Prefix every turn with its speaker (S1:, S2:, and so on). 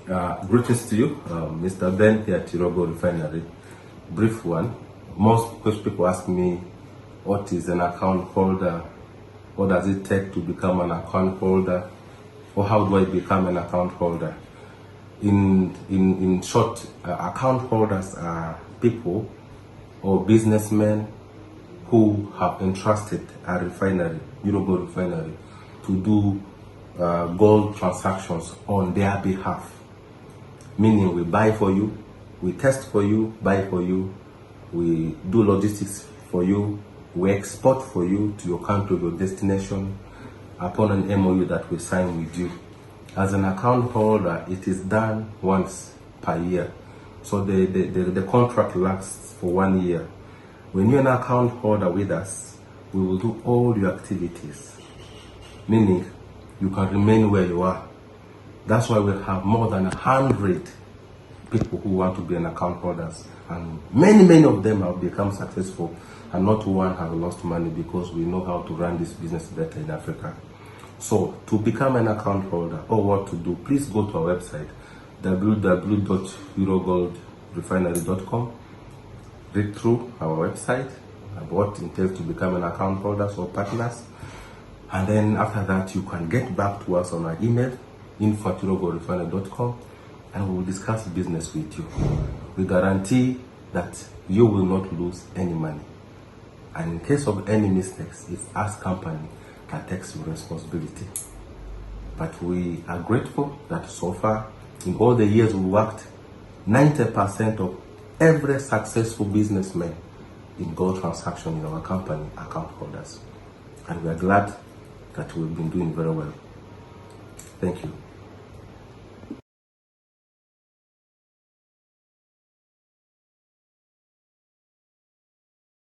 S1: Greetings to you, Mr. Ben here at Irogo Refinery. Brief one. Most people ask me, what is an account holder? What does it take to become an account holder? Or how do I become an account holder? In short, account holders are people or businessmen who have entrusted a refinery, Irogo Refinery, to do gold transactions on their behalf. Meaning we buy for you, we test for you, buy for you, we do logistics for you, we export for you to your country of your destination upon an MOU that we sign with you. As an account holder, it is done once per year. So the contract lasts for 1 year. When you're an account holder with us, we will do all your activities. Meaning you can remain where you are. That's why we have more than 100 people who want to be an account holders, and many of them have become successful, and not one have lost money because we know how to run this business better in Africa. So to become an account holder or what to do, please go to our website www.irogoldrefinery.com. Read through our website about what it entails to become an account holder or partners, and then after that you can get back to us on our email info@irogoldrefinery.com, and we will discuss business with you. We guarantee that you will not lose any money, and in case of any mistakes, it's us company that takes responsibility. But we are grateful that so far, in all the years we worked, 90% of every successful businessman in gold transaction in our company are account holders, and we are glad that we've been doing very well. Thank you.